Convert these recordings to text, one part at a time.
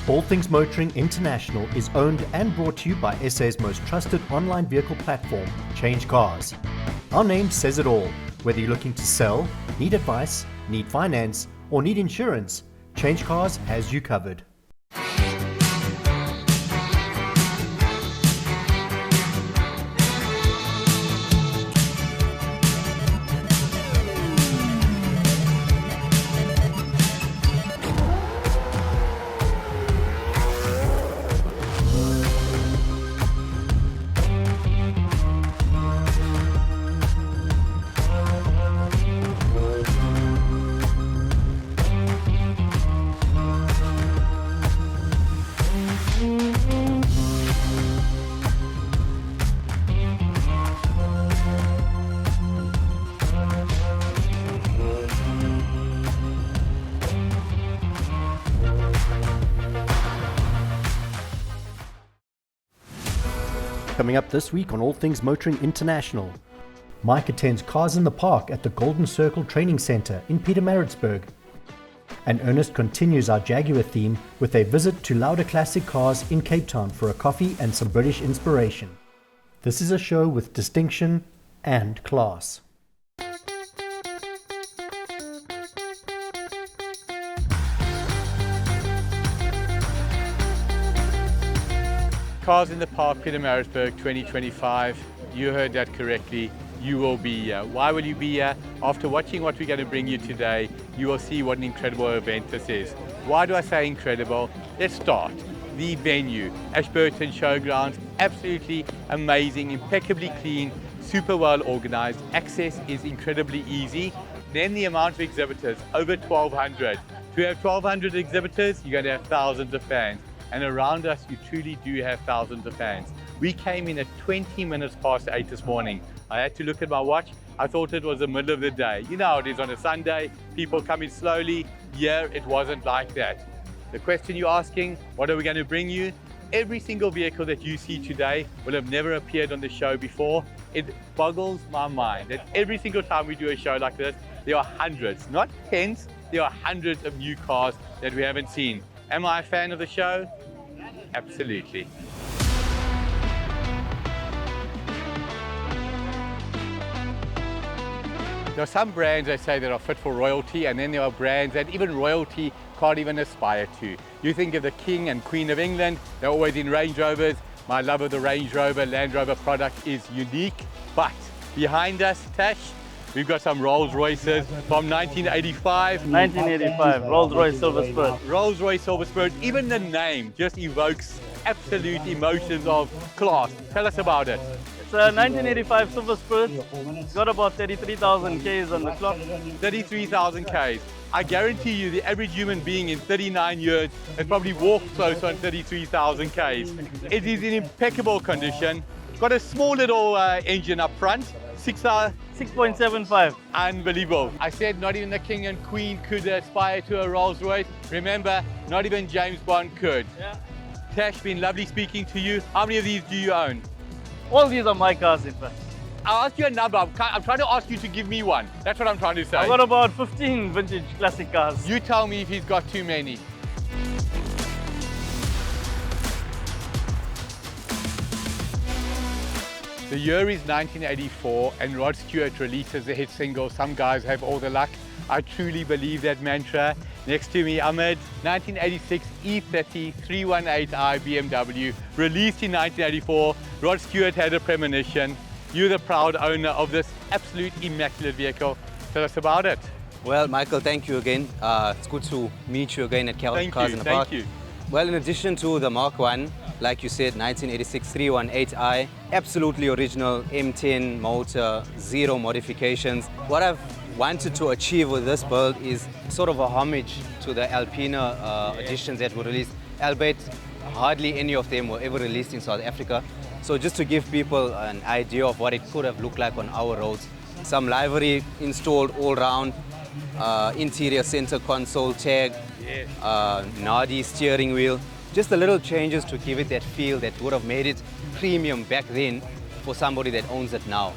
All Things Motoring International is owned and brought to you by SA's most trusted online vehicle platform, CHANGECARS. Our name says it all. Whether you're looking to sell, need advice, need finance, or need insurance, CHANGECARS has you covered. Coming up this week on All Things Motoring International, Mike attends Cars in the Park at the Golden Circle Training Centre in Pietermaritzburg. And Ernest continues our Jaguar theme with a visit to Laude Classic Cars in Cape Town for a coffee and some British inspiration. This is a show with distinction and class. Cars in the Park, Pietermaritzburg 2025. You heard that correctly. You will be here. Why will you be here? After watching what we're going to bring you today, you will see what an incredible event this is. Why do I say incredible? Let's start. The venue, Ashburton Showgrounds, absolutely amazing, impeccably clean, super well organized. Access is incredibly easy. Then the amount of exhibitors, over 1,200. To have 1,200 exhibitors, you're going to have thousands of fans. And around us, you truly do have thousands of fans. We came in at 20 minutes past 8 this morning. I had to look at my watch. I thought it was the middle of the day. You know how it is on a Sunday, people come in slowly. Yeah, it wasn't like that. The question you're asking, what are we going to bring you? Every single vehicle that you see today will have never appeared on the show before. It boggles my mind that every single time we do a show like this, there are hundreds, not tens, there are hundreds of new cars that we haven't seen. Am I a fan of the show? Absolutely. There are some brands they say that are fit for royalty, and then there are brands that even royalty can't even aspire to. You think of the King and Queen of England, they're always in Range Rovers. My love of the Range Rover, Land Rover product is unique. But behind us, Tash, we've got some Rolls Royces from 1985. 1985, Rolls-Royce Silver Spirit. Rolls-Royce Silver Spirit, even the name just evokes absolute emotions of class. Tell us about it. It's a 1985 Silver Spirit. It's got about 33,000 Ks on the clock. 33,000 Ks. I guarantee you the average human being in 39 years has probably walked close on 33,000 Ks. It is in impeccable condition. It's got a small little engine up front. 6.75. Unbelievable. I said not even the King and Queen could aspire to a Rolls Royce. Remember, not even James Bond could. Yeah. Tash, been lovely speaking to you. How many of these do you own? All these are my cars, in fact. I'll ask you a number. I'm trying to ask you to give me one. That's what I'm trying to say. I've got about 15 vintage classic cars. You tell me if he's got too many. The year is 1984 and Rod Stewart releases the hit single, Some Guys Have All the Luck. I truly believe that mantra. Next to me, Ahmed, 1986 E30 318i BMW, released in 1984. Rod Stewart had a premonition. You're the proud owner of this absolute immaculate vehicle. Tell us about it. Well, Michael, thank you again. It's good to meet you again at Cars in the Park. Thank you. Well, in addition to the Mark 1, like you said, 1986 318i, absolutely original M10 motor, zero modifications. What I've wanted to achieve with this build is sort of a homage to the Alpina editions that were released, albeit hardly any of them were ever released in South Africa. So just to give people an idea of what it could have looked like on our roads. Some livery installed all round, interior center console tag, Nardi steering wheel. Just the little changes to give it that feel that would have made it premium back then for somebody that owns it now.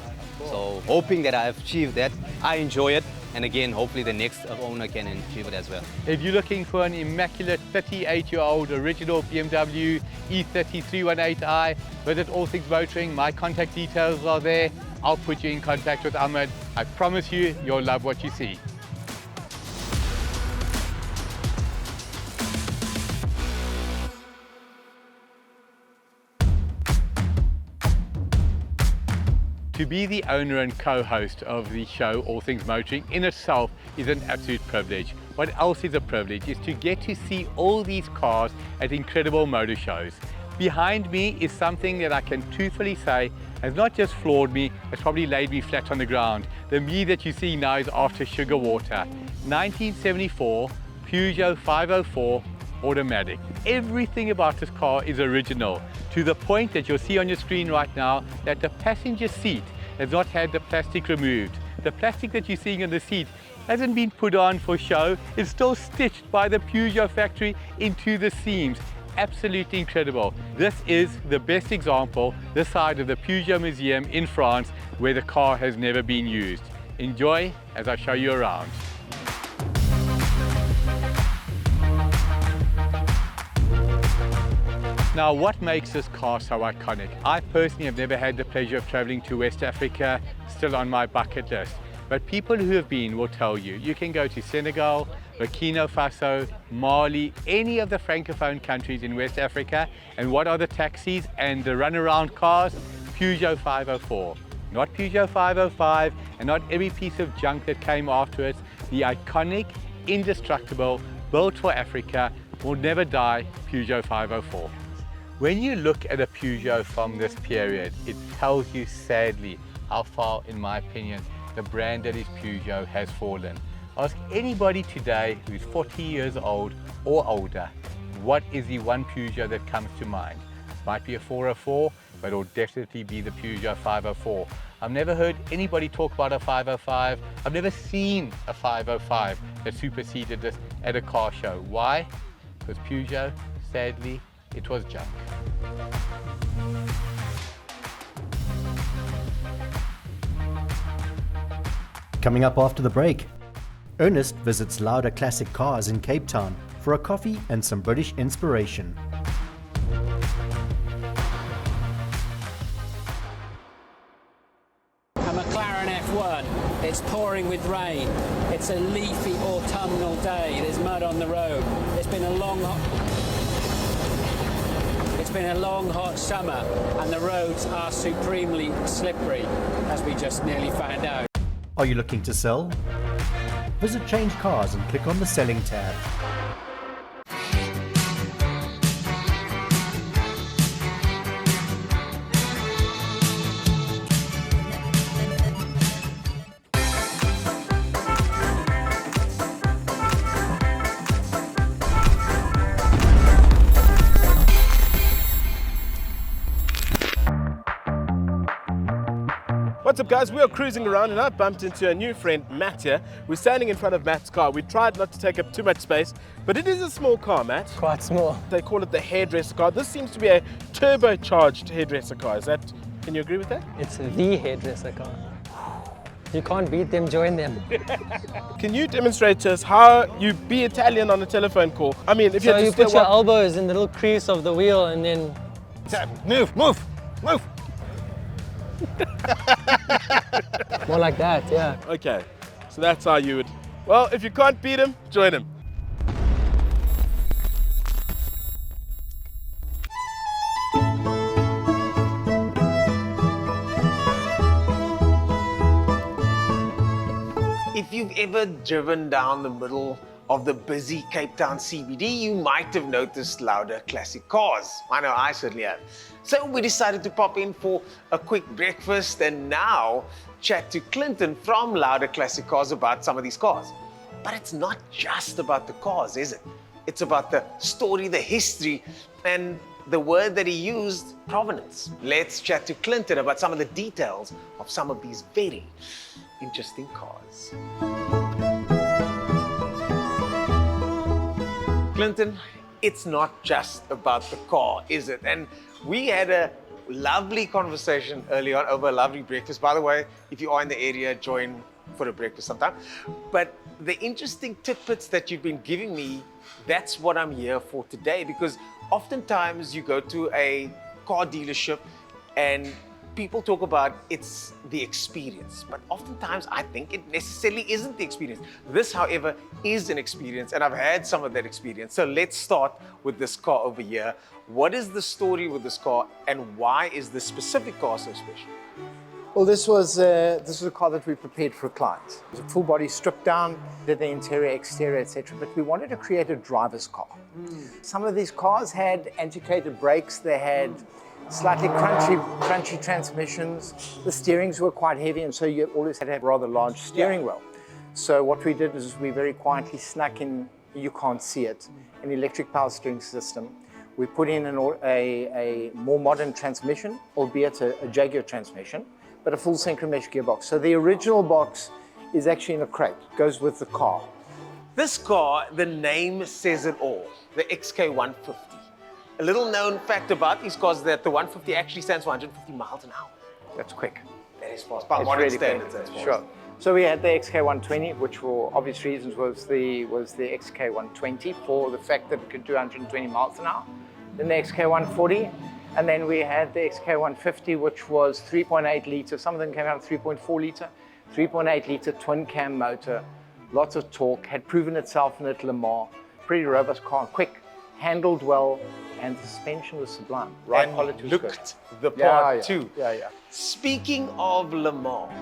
So hoping that I've achieved that. I enjoy it, And again, hopefully the next owner can achieve it as well. If you're looking for an immaculate 38-year-old original BMW E30 318i, visit All Things Motoring. My contact details are there. I'll put you in contact with Ahmed. I promise you, you'll love what you see. To be the owner and co-host of the show All Things Motoring in itself is an absolute privilege. What else is a privilege is to get to see all these cars at incredible motor shows. Behind me is something that I can truthfully say has not just floored me, it's probably laid me flat on the ground. The me that you see now is after sugar water. 1974 Peugeot 504 automatic. Everything about this car is original, to the point that you'll see on your screen right now that the passenger seat has not had the plastic removed. The plastic that you're seeing on the seat hasn't been put on for show. It's still stitched by the Peugeot factory into the seams. Absolutely incredible. This is the best example this side of the Peugeot Museum in France where the car has never been used. Enjoy as I show you around. Now, what makes this car so iconic? I personally have never had the pleasure of traveling to West Africa, still on my bucket list. But people who have been will tell you, you can go to Senegal, Burkina Faso, Mali, any of the Francophone countries in West Africa, and what are the taxis and the runaround cars? Peugeot 504. Not Peugeot 505, and not every piece of junk that came after it. The iconic, indestructible, built for Africa, will never die Peugeot 504. When you look at a Peugeot from this period, it tells you sadly how far, in my opinion, the brand that is Peugeot has fallen. Ask anybody today who's 40 years old or older, what is the one Peugeot that comes to mind? Might be a 404, but it'll definitely be the Peugeot 504. I've never heard anybody talk about a 505. I've never seen a 505 that superseded this at a car show. Why? Because Peugeot, sadly, it was junk. Coming up after the break, Ernest visits Laude Classic Cars in Cape Town for a coffee and some British inspiration. A McLaren F1. It's pouring with rain. It's a leafy autumnal day. There's mud on the road. It's been a long hot summer, and the roads are supremely slippery, as we just nearly found out. Are you looking to sell? Visit Change Cars and click on the Selling tab. What's up guys, we are cruising around and I bumped into a new friend, Matt here. We're standing in front of Matt's car. We tried not to take up too much space, but it is a small car, Matt. Quite small. They call it the hairdresser car. This seems to be a turbocharged hairdresser car. Can you agree with that? It's the hairdresser car. You can't beat them, join them. Can you demonstrate to us how you be Italian on a telephone call? I mean, if So you you put your elbows in the little crease of the wheel and then... Move. More like that, yeah. Okay, so that's how you would. Well, if you can't beat him, join him. If you've ever driven down the middle of the busy Cape Town CBD, you might have noticed Laude Classic Cars. I know, I certainly have. So we decided to pop in for a quick breakfast and now chat to Clinton from Laude Classic Cars about some of these cars. But it's not just about the cars, is it? It's about the story, the history, and the word that he used, provenance. Let's chat to Clinton about some of the details of some of these very interesting cars. Clinton, it's not just about the car, is it? And we had a lovely conversation early on over a lovely breakfast. By the way, if you are in the area, join for a breakfast sometime. But the interesting tidbits that you've been giving me, that's what I'm here for today, because oftentimes you go to a car dealership and people talk about it's the experience, but oftentimes I think it necessarily isn't the experience. This, however, is an experience, and I've had some of that experience. So let's start with this car over here. What is the story with this car, and why is this specific car so special? Well, this was a car that we prepared for a client. It was a full body stripped down, did the interior, exterior, etc. But we wanted to create a driver's car. Some of these cars had antiquated brakes. They had slightly crunchy transmissions. The steerings were quite heavy, and so you always had to have a rather large steering wheel. So what we did is we very quietly snuck in, you can't see it, an electric power steering system. We put in a more modern transmission, albeit a Jaguar transmission, but a full synchromesh gearbox. So the original box is actually in a crate, goes with the car. This car, the name says it all, the XK150. A little known fact about these cars is that the 150 actually stands for 150 miles an hour. That's quick. That is fast. By modern standards, that's fast. Sure. So we had the XK120, which for obvious reasons was the XK120 for the fact that it could do 120 miles an hour. Then the XK140, and then we had the XK150, which was 3.8 litre. Some of them came out 3.4 litre, 3.8 litre twin cam motor, lots of torque, had proven itself at Le Mans, pretty robust car, quick, handled well, and the suspension was sublime. Ride quality was looked good. the part too. Yeah. Speaking of Le Mans,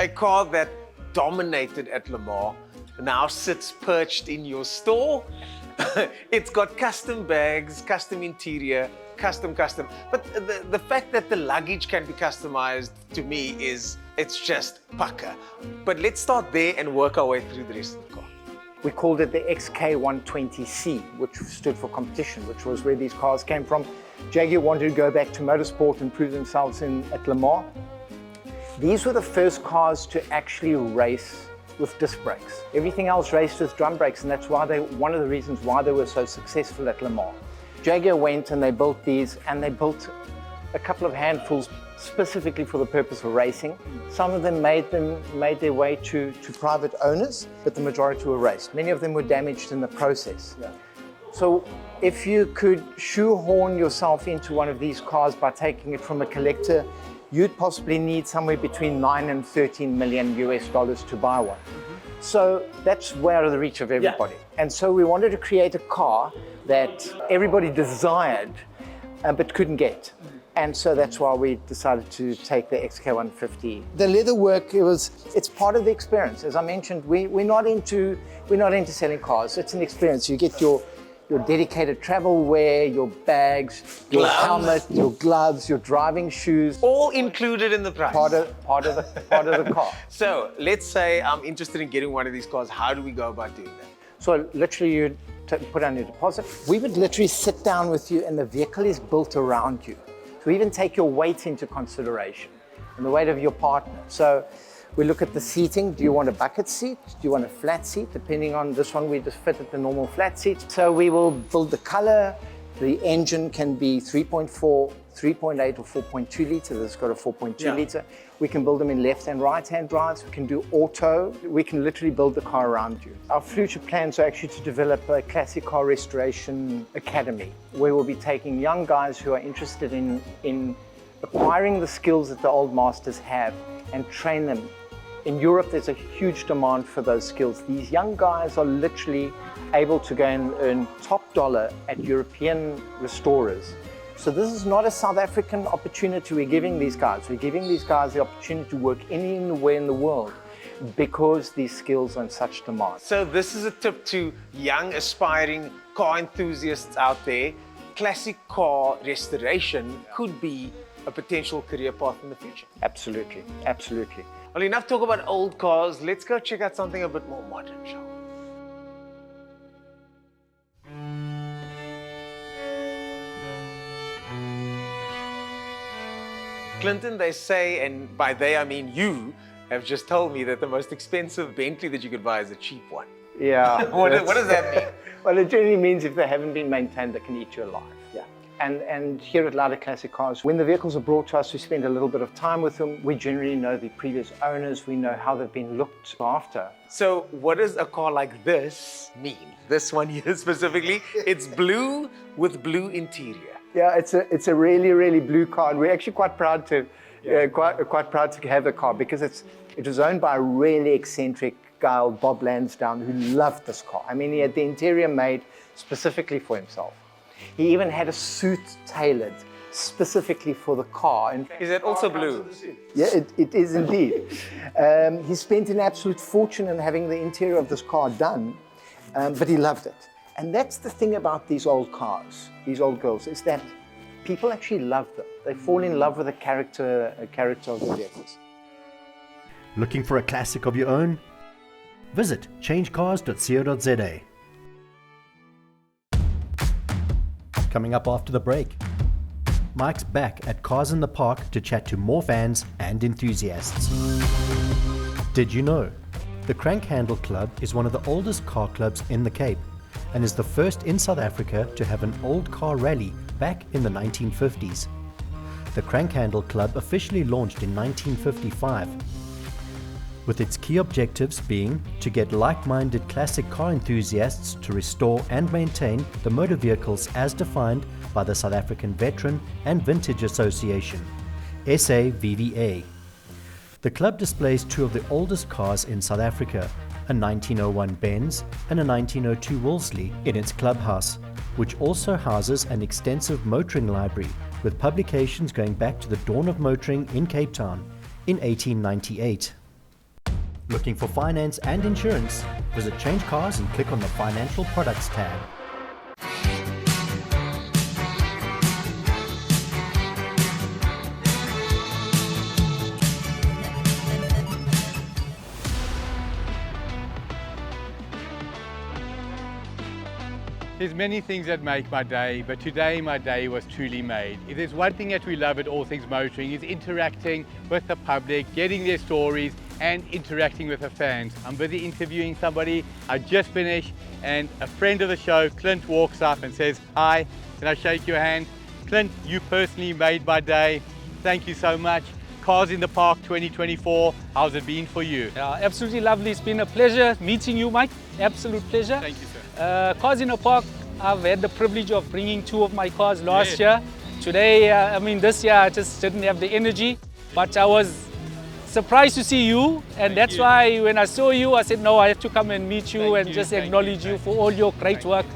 a car that dominated at Le Mans now sits perched in your store. It's got custom bags, custom interior, custom. But the fact that the luggage can be customized, to me, is it's just pucker. But let's start there and work our way through the rest of the car. We called it the XK120C, which stood for competition, which was where these cars came from. Jaguar wanted to go back to motorsport and prove themselves at Le Mans. These were the first cars to actually race with disc brakes. Everything else raced with drum brakes, and that's why one of the reasons why they were so successful at Le Mans. Jaguar went and they built these, and they built a couple of handfuls specifically for the purpose of racing. Some of them made their way to private owners, but the majority were raced. Many of them were damaged in the process. Yeah. So if you could shoehorn yourself into one of these cars by taking it from a collector, you'd possibly need somewhere between 9 and 13 million US dollars to buy one. So that's way out of the reach of everybody. Yeah. And so we wanted to create a car that everybody desired, but couldn't get. And so that's why we decided to take the XK150. The leather work, it's part of the experience. As I mentioned, we're not into selling cars. It's an experience. You get your dedicated travel wear, your bags, your helmet, your gloves, your driving shoes. All included in the price. Part of the car. So let's say I'm interested in getting one of these cars. How do we go about doing that? So literally you put down your deposit. We would literally sit down with you, and the vehicle is built around you. So we even take your weight into consideration and the weight of your partner. So we look at the seating. Do you want a bucket seat? Do you want a flat seat? Depending on this one, we just fit at the normal flat seat. So we will build the color. The engine can be 3.4, 3.8 or 4.2 litre. This has got a 4.2 litre. We can build them in left and right hand drives. We can do auto. We can literally build the car around you. Our future plans are actually to develop a classic car restoration academy, where we'll be taking young guys who are interested in acquiring the skills that the old masters have and train them. In Europe, there's a huge demand for those skills. These young guys are literally able to go and earn top dollar at European restorers. So this is not a South African opportunity we're giving these guys. We're giving these guys the opportunity to work anywhere in the world because these skills are in such demand. So this is a tip to young aspiring car enthusiasts out there. Classic car restoration could be a potential career path in the future. Absolutely, absolutely. Well, enough talk about old cars. Let's go check out something a bit more modern, shall we? Clinton, they say, and by they I mean you, have just told me that the most expensive Bentley that you could buy is a cheap one. Yeah. What does that mean? Well, it generally means if they haven't been maintained, they can eat you alive. Yeah. And here at Laude Classic Cars, when the vehicles are brought to us, we spend a little bit of time with them. We generally know the previous owners. We know how they've been looked after. So what does a car like this mean? This one here specifically, it's blue with blue interior. Yeah, it's a really, really blue car, and we're actually quite proud to quite proud to have the car, because it was owned by a really eccentric guy, old Bob Lansdowne, who loved this car. I mean, he had the interior made specifically for himself. He even had a suit tailored specifically for the car. And is it also blue? Yeah, it is indeed. He spent an absolute fortune in having the interior of this car done, but he loved it. And that's the thing about these old cars, these old girls, is that people actually love them. They fall in love with the character of the vehicles. Looking for a classic of your own? Visit changecars.co.za. Coming up after the break, Mike's back at Cars in the Park to chat to more fans and enthusiasts. Did you know? The Crank Handle Club is one of the oldest car clubs in the Cape and is the first in South Africa to have an old car rally back in the 1950s. The Crank Handle Club officially launched in 1955, with its key objectives being to get like-minded classic car enthusiasts to restore and maintain the motor vehicles as defined by the South African Veteran and Vintage Association, SAVVA. The club displays two of the oldest cars in South Africa, a 1901 Benz and a 1902 Wolseley in its clubhouse, which also houses an extensive motoring library with publications going back to the dawn of motoring in Cape Town in 1898. Looking for finance and insurance? Visit Change Cars and click on the Financial Products tab. There's many things that make my day, but today my day was truly made. If there's one thing that we love at All Things Motoring, is interacting with the public, getting their stories and interacting with the fans. I'm busy interviewing somebody. I just finished and a friend of the show, Clint, walks up and says, "Hi, can I shake your hand?" Clint, you personally made my day. Thank you so much. Cars in the Park 2024, how's it been for you? Absolutely lovely. It's been a pleasure meeting you, Mike. Absolute pleasure. Thank you, sir. Cars in the Park, I've had the privilege of bringing two of my cars last year. Today, this year I just didn't have the energy, but I was surprised to see you, and that's why when I saw you, I said, no, I have to come and meet you and just acknowledge you for all your great work.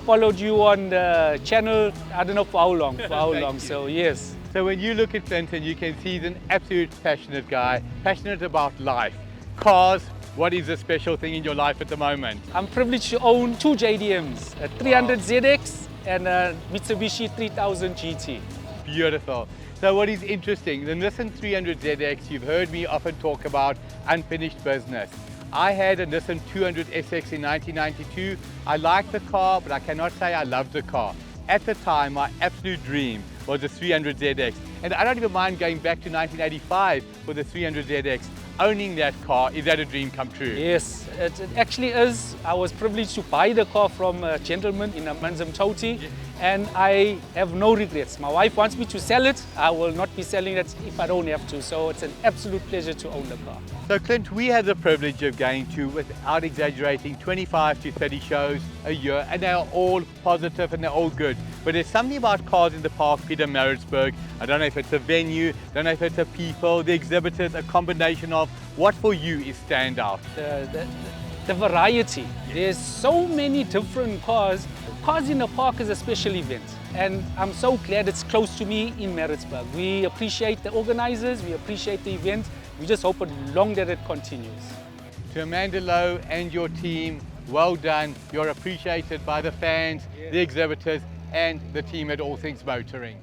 Followed you on the channel, I don't know for how long, so yes. So when you look at Clinton, you can see he's an absolute passionate guy, passionate about life. Cars, what is the special thing in your life at the moment? I'm privileged to own two JDMs, a 300 ZX and a Mitsubishi 3000 GT. Beautiful. So what is interesting, the Nissan 300 ZX, you've heard me often talk about unfinished business. I had a Nissan 200 SX in 1992. I liked the car, but I cannot say I loved the car. At the time, my absolute dream was the 300 ZX. And I don't even mind going back to 1985 for the 300 ZX. Owning that car, is that a dream come true? Yes, it actually is. I was privileged to buy the car from a gentleman in Amanzimtoti, and I have no regrets. My wife wants me to sell it. I will not be selling it if I don't have to. So it's an absolute pleasure to own the car. So Clint, we have the privilege of going to, without exaggerating, 25 to 30 shows a year, and they're all positive and they're all good. But there's something about Cars in the Park, Pietermaritzburg. I don't know if it's a venue, I don't know if it's a people, the exhibitors, a combination of what for you is standout. The variety. There's so many different cars. Cars in the Park is a special event, and I'm so glad it's close to me in Maritzburg. We appreciate the organizers, we appreciate the event. We just hope long that it continues. To Amanda Lowe and your team, well done. You're appreciated by the fans, the exhibitors, and the team at All Things Motoring.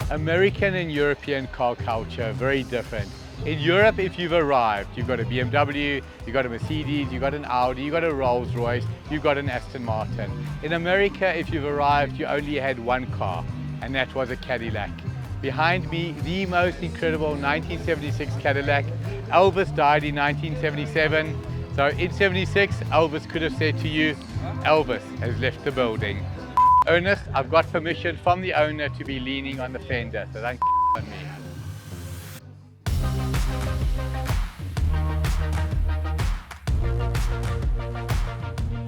American and European car culture, very different. In Europe, if you've arrived, you've got a BMW, you've got a Mercedes, you've got an Audi, you've got a Rolls Royce, you've got an Aston Martin. In America, if you've arrived, you only had one car, and that was a Cadillac. Behind me, the most incredible 1976 Cadillac. Elvis died in 1977. So in 76, Elvis could have said to you, Elvis has left the building. Ernest, I've got permission from the owner to be leaning on the fender, so don't on me.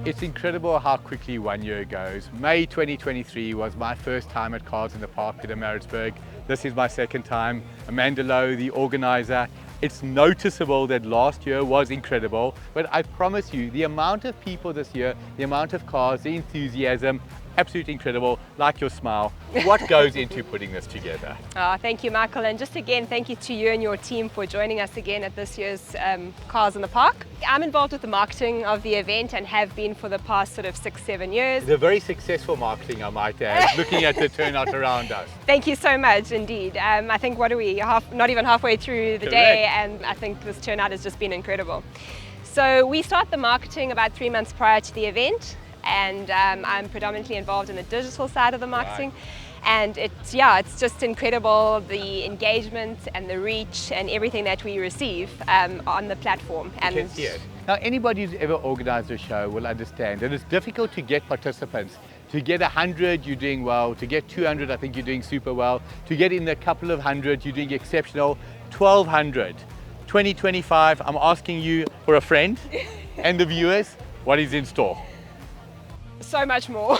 It's incredible how quickly 1 year goes. May 2023 was my first time at Cars in the Park, Pietermaritzburg. This is my second time. Amanda Lowe, the organizer. It's noticeable that last year was incredible, but I promise you, the amount of people this year, the amount of cars, the enthusiasm, absolutely incredible, like your smile. What goes into putting this together? Thank you, Michael, and just again, thank you to you and your team for joining us again at this year's Cars in the Park. I'm involved with the marketing of the event and have been for the past sort of 6-7 years. It's a very successful marketing, I might add, looking at the turnout around us. Thank you so much, indeed. I think, what are we, not even halfway through the Correct. day, and I think this turnout has just been incredible. So we start the marketing about 3 months prior to the event, and I'm predominantly involved in the digital side of the marketing. Right. And it's just incredible, the engagement and the reach and everything that we receive on the platform. And you can see it. Now, anybody who's ever organized a show will understand that it's difficult to get participants. To get 100, you're doing well. To get 200, I think you're doing super well. To get in a couple of hundred, you're doing exceptional. 1,200. 2025, I'm asking you for a friend and the viewers, what is in store? So much more.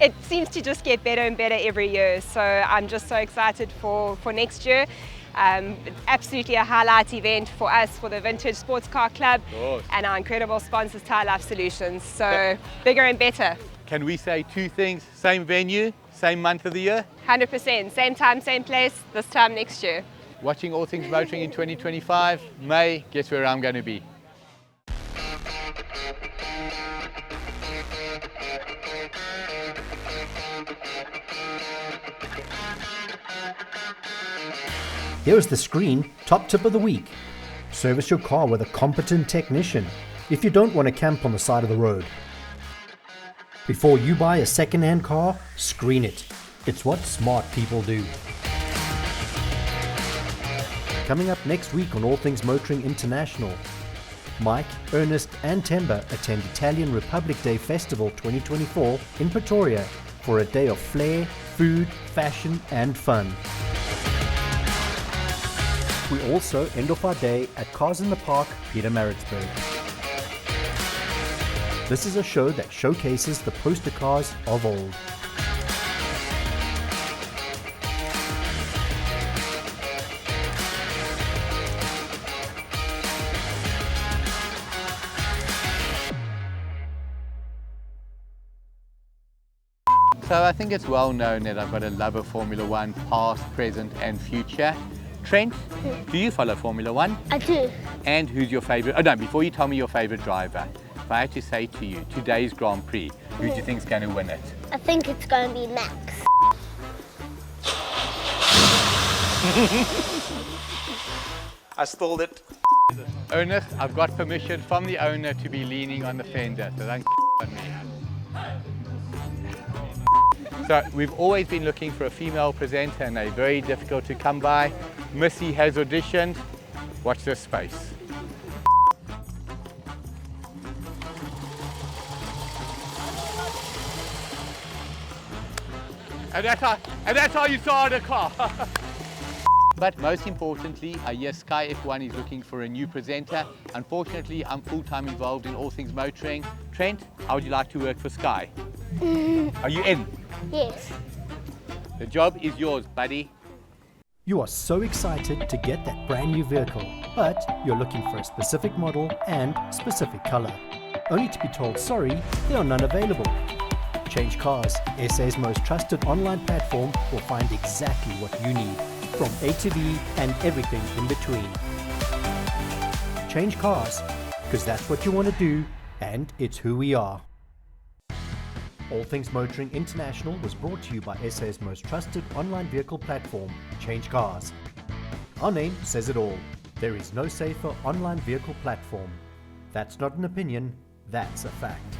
It seems to just get better and better every year, so I'm just so excited for next year. Absolutely a highlight event for us, for the Vintage Sports Car Club and our incredible sponsors, Tire Life Solutions, so bigger and better. Can we say two things? Same venue, same month of the year? 100%, same time, same place, this time next year. Watching All Things Motoring in 2025, May, guess where I'm going to be? Here is the screen top tip of the week. Service your car with a competent technician if you don't want to camp on the side of the road. Before you buy a second-hand car, screen it. It's what smart people do. Coming up next week on All Things Motoring International, Mike, Ernest and Temba attend Italian Republic Day Festival 2024 in Pretoria for a day of flair, food, fashion and fun. We also end off our day at Cars in the Park, Pietermaritzburg. This is a show that showcases the poster cars of old. So I think it's well known that I've got a love of Formula One, past, present and future. Trent, do you follow Formula One? I do. And who's your favorite? Oh no, before you tell me your favorite driver, if I had to say to you, today's Grand Prix, who do you think is going to win it? I think it's going to be Max. I stole it. Ernest, I've got permission from the owner to be leaning on the fender, so don't on me. So we've always been looking for a female presenter and they're very difficult to come by. Missy has auditioned. Watch this space. And that's how you start a car. But most importantly, I hear Sky F1 is looking for a new presenter. Unfortunately, I'm full-time involved in all things motoring. Trent, how would you like to work for Sky? Are you in? Yes. The job is yours, buddy. You are so excited to get that brand new vehicle, but you're looking for a specific model and specific color. Only to be told, sorry, there are none available. Change Cars, SA's most trusted online platform, will find exactly what you need, from A to B and everything in between. Change Cars, because that's what you want to do, and it's who we are. All Things Motoring International was brought to you by SA's most trusted online vehicle platform, Change Cars. Our name says it all. There is no safer online vehicle platform. That's not an opinion, that's a fact.